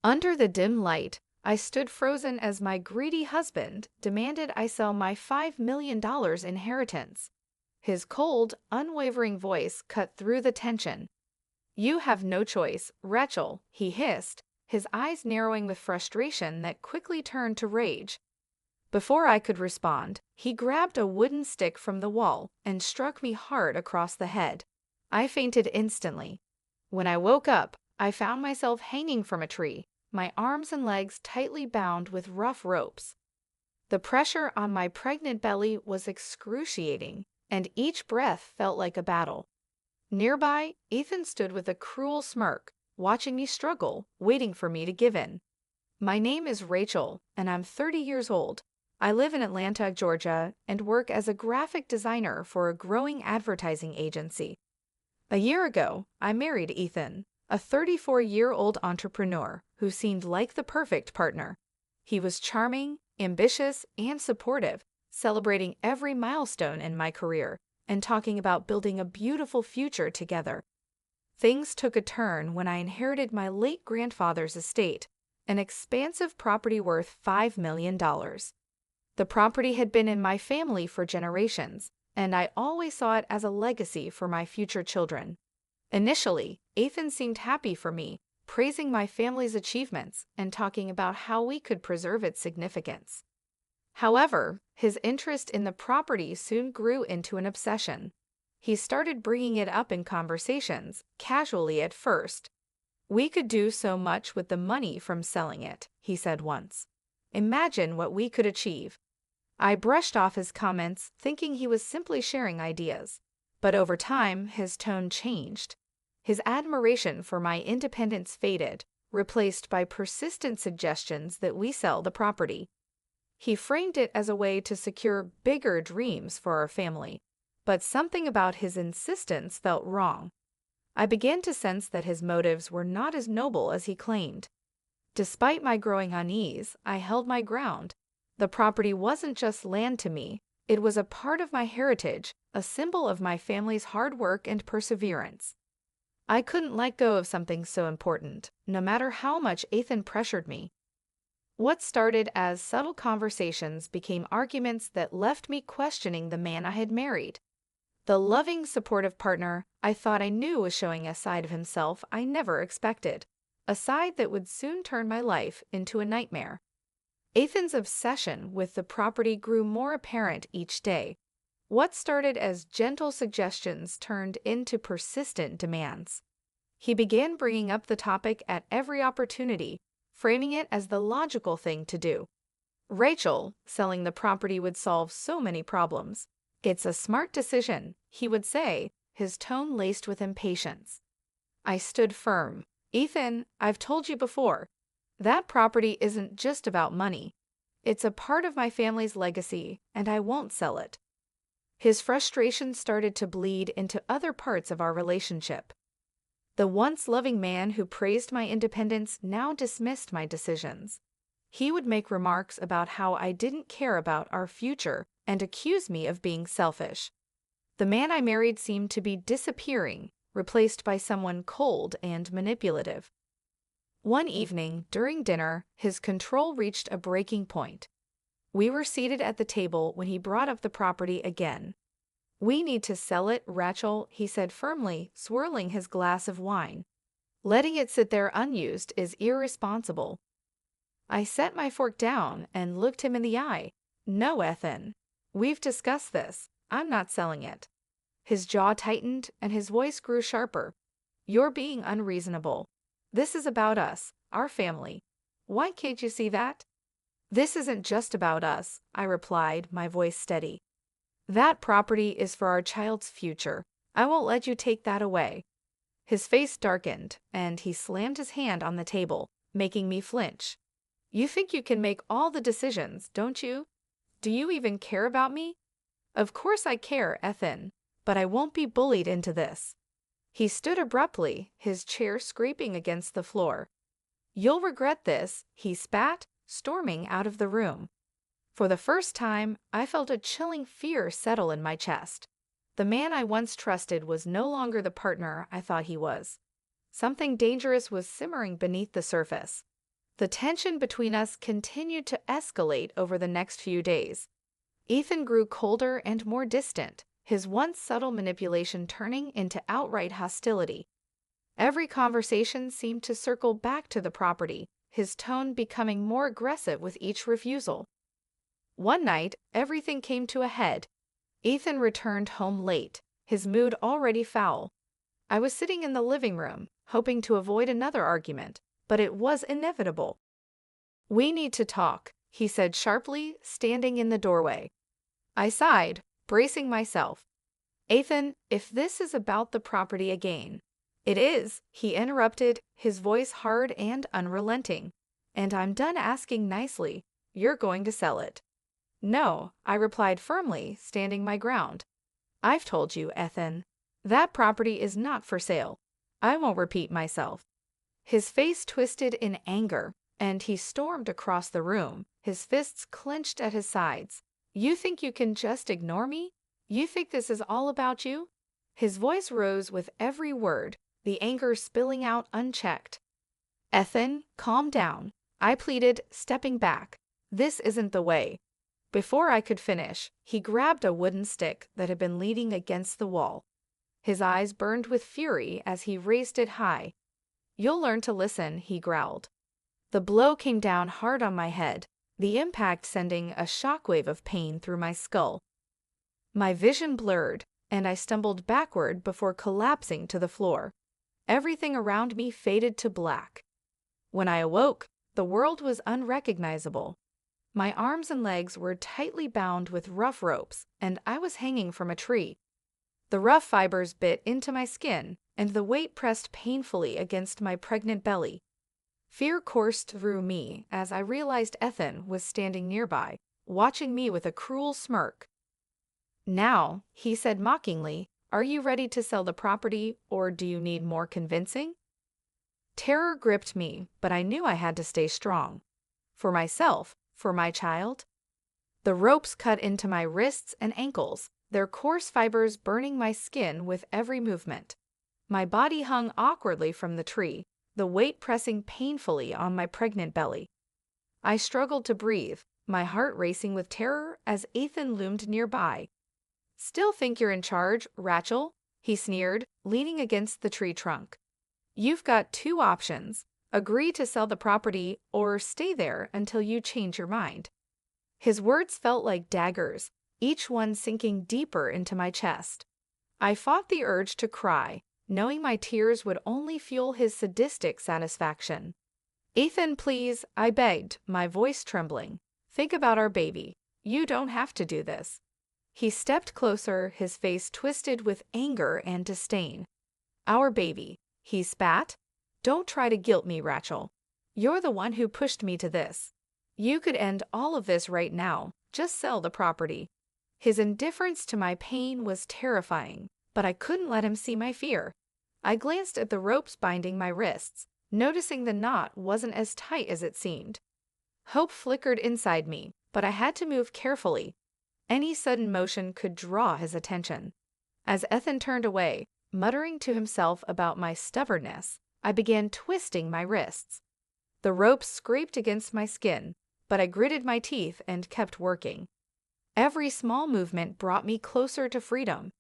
Under the dim light, I stood frozen as my greedy husband demanded I sell my $5 million inheritance. His cold, unwavering voice cut through the tension. "You have no choice, Rachel," he hissed, his eyes narrowing with frustration that quickly turned to rage. Before I could respond, he grabbed a wooden stick from the wall and struck me hard across the head. I fainted instantly. When I woke up, I found myself hanging from a tree, my arms and legs tightly bound with rough ropes. The pressure on my pregnant belly was excruciating, and each breath felt like a battle. Nearby, Ethan stood with a cruel smirk, watching me struggle, waiting for me to give in. "My name is Rachel, and I'm 30 years old. I live in Atlanta, Georgia, and work as a graphic designer for a growing advertising agency. A year ago, I married Ethan, a 34-year-old entrepreneur who seemed like the perfect partner. He was charming, ambitious, and supportive, celebrating every milestone in my career and talking about building a beautiful future together. Things took a turn when I inherited my late grandfather's estate, an expansive property worth $5 million. The property had been in my family for generations, and I always saw it as a legacy for my future children. Initially, Ethan seemed happy for me, praising my family's achievements and talking about how we could preserve its significance. However, his interest in the property soon grew into an obsession. He started bringing it up in conversations, casually at first. "We could do so much with the money from selling it," he said once. "Imagine what we could achieve." I brushed off his comments, thinking he was simply sharing ideas. But over time, his tone changed. His admiration for my independence faded, replaced by persistent suggestions that we sell the property. He framed it as a way to secure bigger dreams for our family, but something about his insistence felt wrong. I began to sense that his motives were not as noble as he claimed. Despite my growing unease, I held my ground. The property wasn't just land to me, it was a part of my heritage, a symbol of my family's hard work and perseverance. I couldn't let go of something so important, no matter how much Ethan pressured me. What started as subtle conversations became arguments that left me questioning the man I had married. The loving, supportive partner I thought I knew was showing a side of himself I never expected, a side that would soon turn my life into a nightmare. Ethan's obsession with the property grew more apparent each day. What started as gentle suggestions turned into persistent demands. He began bringing up the topic at every opportunity, framing it as the logical thing to do. "Rachel, selling the property would solve so many problems. It's a smart decision," he would say, his tone laced with impatience. I stood firm. "Ethan, I've told you before, that property isn't just about money. It's a part of my family's legacy, and I won't sell it." His frustration started to bleed into other parts of our relationship. The once loving man who praised my independence now dismissed my decisions. He would make remarks about how I didn't care about our future and accuse me of being selfish. The man I married seemed to be disappearing, replaced by someone cold and manipulative. One evening, during dinner, his control reached a breaking point. We were seated at the table when he brought up the property again. "We need to sell it, Rachel," he said firmly, swirling his glass of wine. "Letting it sit there unused is irresponsible." I set my fork down and looked him in the eye. "No, Ethan. We've discussed this. I'm not selling it." His jaw tightened and his voice grew sharper. "You're being unreasonable. This is about us, our family. Why can't you see that?" "This isn't just about us," I replied, my voice steady. "That property is for our child's future. I won't let you take that away." His face darkened, and he slammed his hand on the table, making me flinch. "You think you can make all the decisions, don't you? Do you even care about me?" "Of course I care, Ethan, but I won't be bullied into this." He stood abruptly, his chair scraping against the floor. "You'll regret this," he spat, storming out of the room. For the first time, I felt a chilling fear settle in my chest. The man I once trusted was no longer the partner I thought he was. Something dangerous was simmering beneath the surface. The tension between us continued to escalate over the next few days. Ethan grew colder and more distant, his once subtle manipulation turning into outright hostility. Every conversation seemed to circle back to the property, his tone becoming more aggressive with each refusal. One night, everything came to a head. Ethan returned home late, his mood already foul. I was sitting in the living room, hoping to avoid another argument, but it was inevitable. "We need to talk," he said sharply, standing in the doorway. I sighed, bracing myself. "Ethan, if this is about the property again—" "It is," he interrupted, his voice hard and unrelenting. "And I'm done asking nicely. You're going to sell it." "No," I replied firmly, standing my ground. "I've told you, Ethan. That property is not for sale. I won't repeat myself." His face twisted in anger, and he stormed across the room, his fists clenched at his sides. "You think you can just ignore me? You think this is all about you?" His voice rose with every word, the anger spilling out unchecked. "Ethan, calm down," I pleaded, stepping back. "This isn't the way." Before I could finish, he grabbed a wooden stick that had been leaning against the wall. His eyes burned with fury as he raised it high. "You'll learn to listen," he growled. The blow came down hard on my head, the impact sending a shockwave of pain through my skull. My vision blurred, and I stumbled backward before collapsing to the floor. Everything around me faded to black. When I awoke, the world was unrecognizable. My arms and legs were tightly bound with rough ropes, and I was hanging from a tree. The rough fibers bit into my skin, and the weight pressed painfully against my pregnant belly. Fear coursed through me as I realized Ethan was standing nearby, watching me with a cruel smirk. "Now," he said mockingly, "are you ready to sell the property, or do you need more convincing?" Terror gripped me, but I knew I had to stay strong. For myself, for my child. The ropes cut into my wrists and ankles, their coarse fibers burning my skin with every movement. My body hung awkwardly from the tree, the weight pressing painfully on my pregnant belly. I struggled to breathe, my heart racing with terror as Ethan loomed nearby. "Still think you're in charge, Rachel?" he sneered, leaning against the tree trunk. "You've got two options. Agree to sell the property or stay there until you change your mind." His words felt like daggers, each one sinking deeper into my chest. I fought the urge to cry, knowing my tears would only fuel his sadistic satisfaction. "Ethan, please," I begged, my voice trembling. "Think about our baby. You don't have to do this." He stepped closer, his face twisted with anger and disdain. "Our baby," he spat. "Don't try to guilt me, Rachel. You're the one who pushed me to this. You could end all of this right now. Just sell the property." His indifference to my pain was terrifying, but I couldn't let him see my fear. I glanced at the ropes binding my wrists, noticing the knot wasn't as tight as it seemed. Hope flickered inside me, but I had to move carefully. Any sudden motion could draw his attention. As Ethan turned away, muttering to himself about my stubbornness, I began twisting my wrists. The ropes scraped against my skin, but I gritted my teeth and kept working. Every small movement brought me closer to freedom.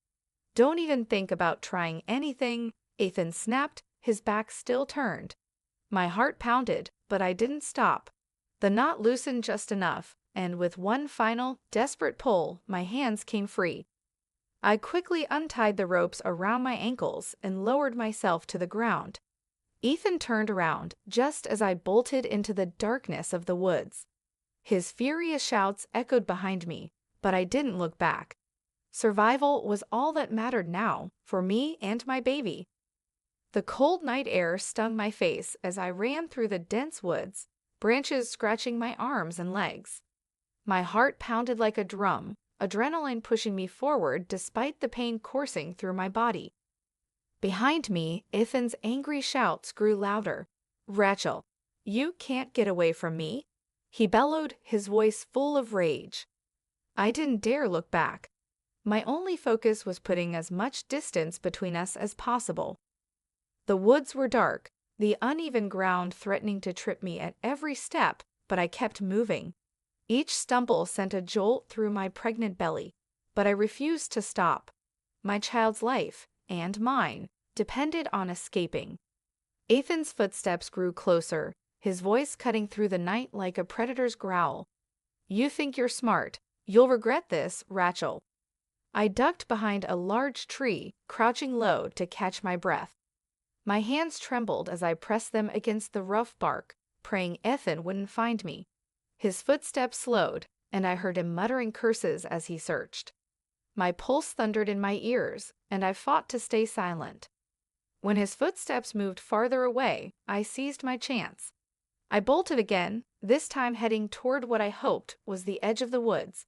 "Don't even think about trying anything," Ethan snapped, his back still turned. My heart pounded, but I didn't stop. The knot loosened just enough, and with one final, desperate pull, my hands came free. I quickly untied the ropes around my ankles and lowered myself to the ground. Ethan turned around just as I bolted into the darkness of the woods. His furious shouts echoed behind me, but I didn't look back. Survival was all that mattered now, for me and my baby. The cold night air stung my face as I ran through the dense woods, branches scratching my arms and legs. My heart pounded like a drum, adrenaline pushing me forward despite the pain coursing through my body. Behind me, Ethan's angry shouts grew louder. "Rachel, you can't get away from me," he bellowed, his voice full of rage. I didn't dare look back. My only focus was putting as much distance between us as possible. The woods were dark, the uneven ground threatening to trip me at every step, but I kept moving. Each stumble sent a jolt through my pregnant belly, but I refused to stop. My child's life, and mine, depended on escaping. Ethan's footsteps grew closer, his voice cutting through the night like a predator's growl. "You think you're smart. You'll regret this, Rachel." I ducked behind a large tree, crouching low to catch my breath. My hands trembled as I pressed them against the rough bark, praying Ethan wouldn't find me. His footsteps slowed, and I heard him muttering curses as he searched. My pulse thundered in my ears, and I fought to stay silent. When his footsteps moved farther away, I seized my chance. I bolted again, this time heading toward what I hoped was the edge of the woods.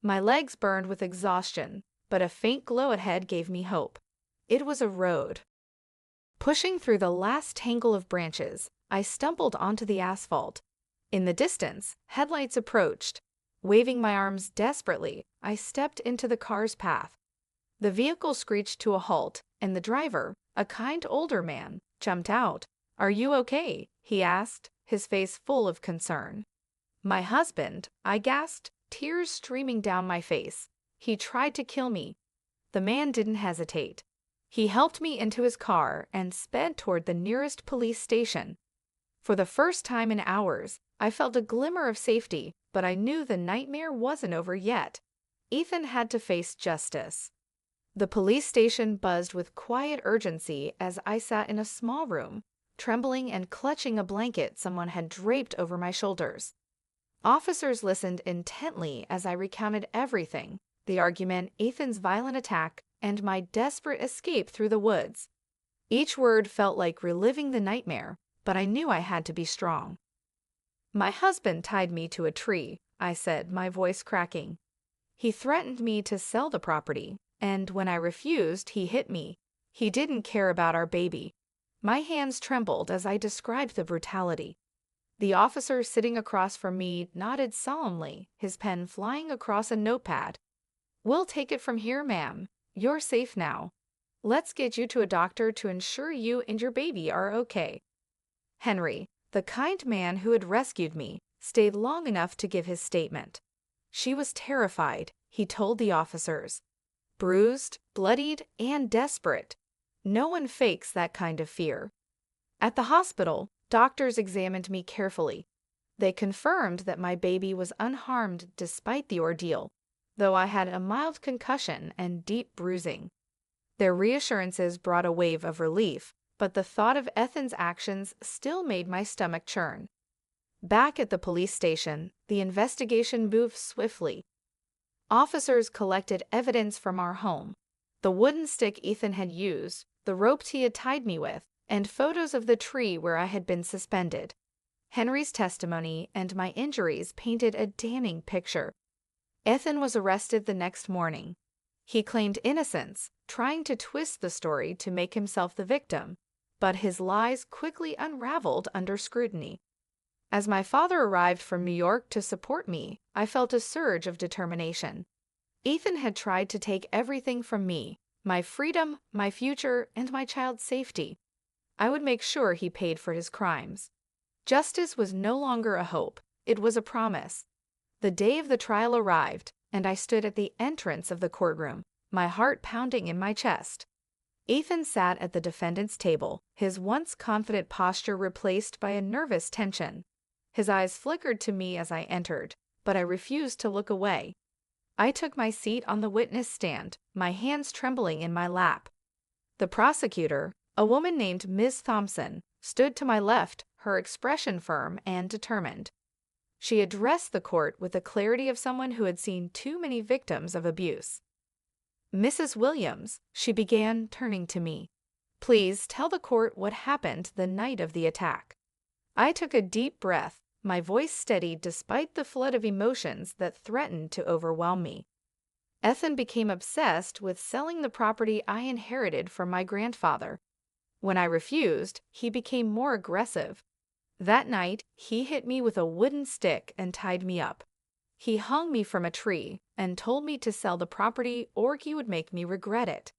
My legs burned with exhaustion, but a faint glow ahead gave me hope. It was a road. Pushing through the last tangle of branches, I stumbled onto the asphalt. In the distance, headlights approached. Waving my arms desperately, I stepped into the car's path. The vehicle screeched to a halt, and the driver, a kind older man, jumped out. "Are you okay?" he asked, his face full of concern. "My husband," I gasped, tears streaming down my face. "He tried to kill me." The man didn't hesitate. He helped me into his car and sped toward the nearest police station. For the first time in hours, I felt a glimmer of safety, but I knew the nightmare wasn't over yet. Ethan had to face justice. The police station buzzed with quiet urgency as I sat in a small room, trembling and clutching a blanket someone had draped over my shoulders. Officers listened intently as I recounted everything: the argument, Ethan's violent attack, and my desperate escape through the woods. Each word felt like reliving the nightmare, but I knew I had to be strong. "My husband tied me to a tree," I said, my voice cracking. "He threatened me to sell the property, and when I refused, he hit me. He didn't care about our baby." My hands trembled as I described the brutality. The officer sitting across from me nodded solemnly, his pen flying across a notepad. "We'll take it from here, ma'am. You're safe now. Let's get you to a doctor to ensure you and your baby are okay." Henry, the kind man who had rescued me, stayed long enough to give his statement. "She was terrified," he told the officers. "Bruised, bloodied, and desperate. No one fakes that kind of fear." At the hospital, doctors examined me carefully. They confirmed that my baby was unharmed despite the ordeal, though I had a mild concussion and deep bruising. Their reassurances brought a wave of relief, but the thought of Ethan's actions still made my stomach churn. Back at the police station, the investigation moved swiftly. Officers collected evidence from our home: the wooden stick Ethan had used, the ropes he had tied me with, and photos of the tree where I had been suspended. Henry's testimony and my injuries painted a damning picture. Ethan was arrested the next morning. He claimed innocence, trying to twist the story to make himself the victim, but his lies quickly unraveled under scrutiny. As my father arrived from New York to support me, I felt a surge of determination. Ethan had tried to take everything from me: my freedom, my future, and my child's safety. I would make sure he paid for his crimes. Justice was no longer a hope, it was a promise. The day of the trial arrived, and I stood at the entrance of the courtroom, my heart pounding in my chest. Ethan sat at the defendant's table, his once confident posture replaced by a nervous tension. His eyes flickered to me as I entered, but I refused to look away. I took my seat on the witness stand, my hands trembling in my lap. The prosecutor, a woman named Ms. Thompson, stood to my left, her expression firm and determined. She addressed the court with the clarity of someone who had seen too many victims of abuse. "Mrs. Williams," she began, turning to me, "please tell the court what happened the night of the attack." I took a deep breath, my voice steady despite the flood of emotions that threatened to overwhelm me. Ethan became obsessed with selling the property I inherited from my grandfather. When I refused, he became more aggressive. That night, he hit me with a wooden stick and tied me up. He hung me from a tree and told me to sell the property or he would make me regret it.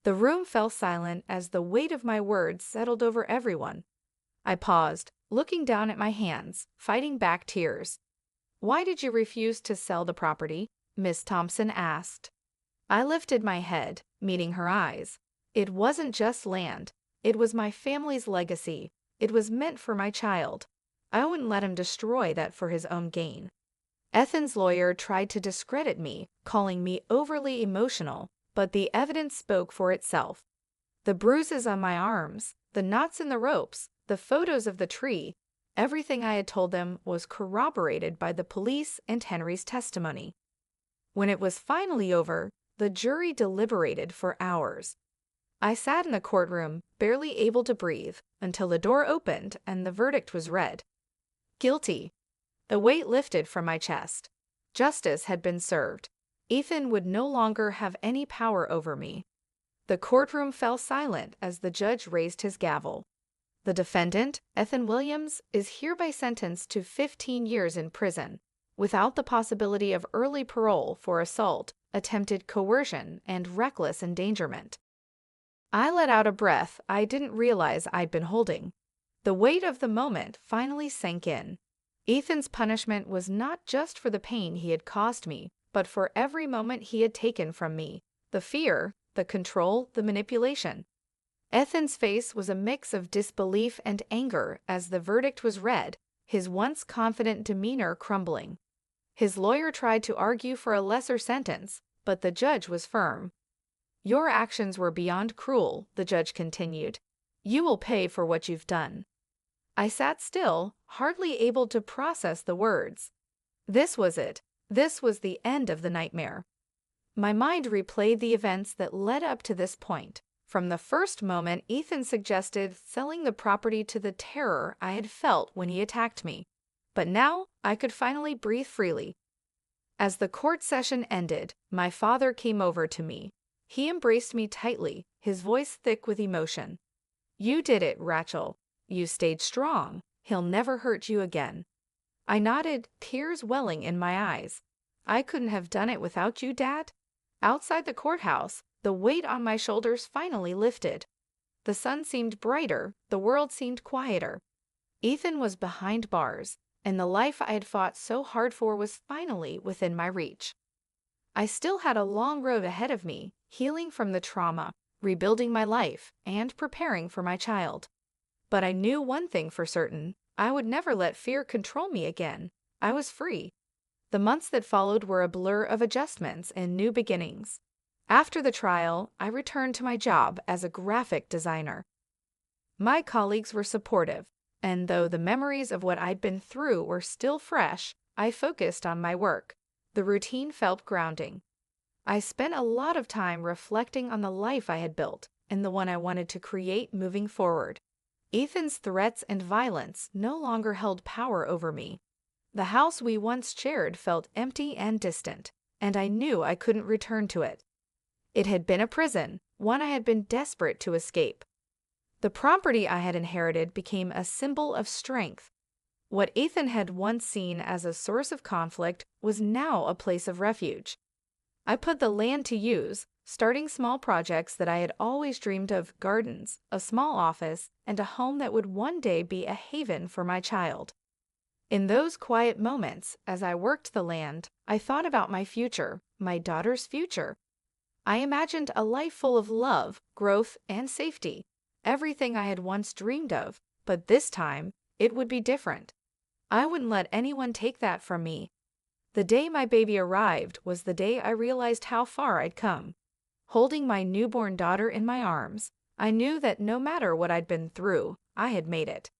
The room fell silent as the weight of my words settled over everyone. I paused, looking down at my hands, fighting back tears. "Why did you refuse to sell the property?" Miss Thompson asked. I lifted my head, meeting her eyes. It wasn't just land. It was my family's legacy. It was meant for my child. I wouldn't let him destroy that for his own gain. Ethan's lawyer tried to discredit me, calling me overly emotional, but the evidence spoke for itself. The bruises on my arms, the knots in the ropes, the photos of the tree, everything I had told them was corroborated by the police and Henry's testimony. When it was finally over, the jury deliberated for hours. I sat in the courtroom, barely able to breathe, until the door opened and the verdict was read. Guilty. A weight lifted from my chest. Justice had been served. Ethan would no longer have any power over me. The courtroom fell silent as the judge raised his gavel. The defendant, Ethan Williams, is hereby sentenced to 15 years in prison, without the possibility of early parole for assault, attempted coercion, and reckless endangerment. I let out a breath I didn't realize I'd been holding. The weight of the moment finally sank in. Ethan's punishment was not just for the pain he had caused me, but for every moment he had taken from me. The fear, the control, the manipulation. Ethan's face was a mix of disbelief and anger as the verdict was read, his once confident demeanor crumbling. His lawyer tried to argue for a lesser sentence, but the judge was firm. "Your actions were beyond cruel," the judge continued. "You will pay for what you've done." I sat still, hardly able to process the words. This was it. This was the end of the nightmare. My mind replayed the events that led up to this point. From the first moment Ethan suggested selling the property to the terror I had felt when he attacked me. But now I could finally breathe freely. As the court session ended, my father came over to me. He embraced me tightly, his voice thick with emotion. "You did it, Rachel. You stayed strong. He'll never hurt you again." I nodded, tears welling in my eyes. "I couldn't have done it without you, Dad." Outside the courthouse, the weight on my shoulders finally lifted. The sun seemed brighter, the world seemed quieter. Ethan was behind bars, and the life I had fought so hard for was finally within my reach. I still had a long road ahead of me, healing from the trauma, rebuilding my life, and preparing for my child. But I knew one thing for certain: I would never let fear control me again. I was free. The months that followed were a blur of adjustments and new beginnings. After the trial, I returned to my job as a graphic designer. My colleagues were supportive, and though the memories of what I'd been through were still fresh, I focused on my work. The routine felt grounding. I spent a lot of time reflecting on the life I had built and the one I wanted to create moving forward. Ethan's threats and violence no longer held power over me. The house we once shared felt empty and distant, and I knew I couldn't return to it. It had been a prison, one I had been desperate to escape. The property I had inherited became a symbol of strength. What Ethan had once seen as a source of conflict was now a place of refuge. I put the land to use, starting small projects that I had always dreamed of: gardens, a small office, and a home that would one day be a haven for my child. In those quiet moments, as I worked the land, I thought about my future, my daughter's future. I imagined a life full of love, growth, and safety, everything I had once dreamed of, but this time it would be different. I wouldn't let anyone take that from me. The day my baby arrived was the day I realized how far I'd come. Holding my newborn daughter in my arms, I knew that no matter what I'd been through, I had made it.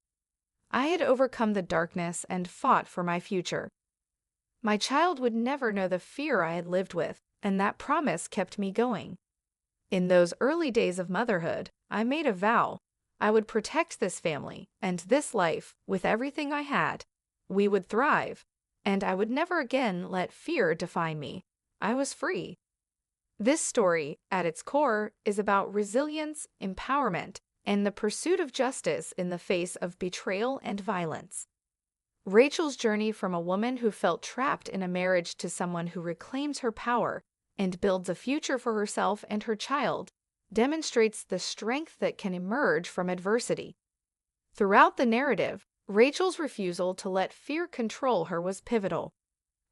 I had overcome the darkness and fought for my future. My child would never know the fear I had lived with, and that promise kept me going. In those early days of motherhood, I made a vow. I would protect this family and this life with everything I had. We would thrive, and I would never again let fear define me. I was free. This story, at its core, is about resilience, empowerment, and the pursuit of justice in the face of betrayal and violence. Rachel's journey from a woman who felt trapped in a marriage to someone who reclaims her power and builds a future for herself and her child demonstrates the strength that can emerge from adversity. Throughout the narrative, Rachel's refusal to let fear control her was pivotal.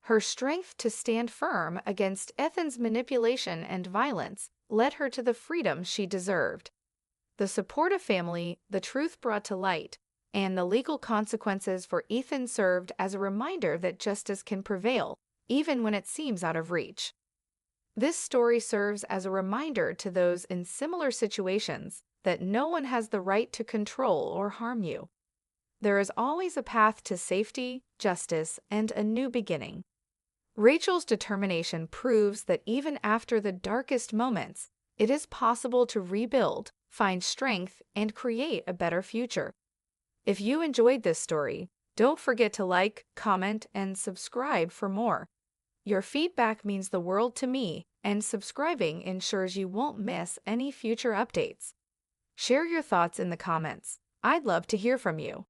Her strength to stand firm against Ethan's manipulation and violence led her to the freedom she deserved. The support of family, the truth brought to light, and the legal consequences for Ethan served as a reminder that justice can prevail, even when it seems out of reach. This story serves as a reminder to those in similar situations that no one has the right to control or harm you. There is always a path to safety, justice, and a new beginning. Rachel's determination proves that even after the darkest moments, it is possible to rebuild, find strength, and create a better future. If you enjoyed this story, don't forget to like, comment, and subscribe for more. Your feedback means the world to me, and subscribing ensures you won't miss any future updates. Share your thoughts in the comments. I'd love to hear from you.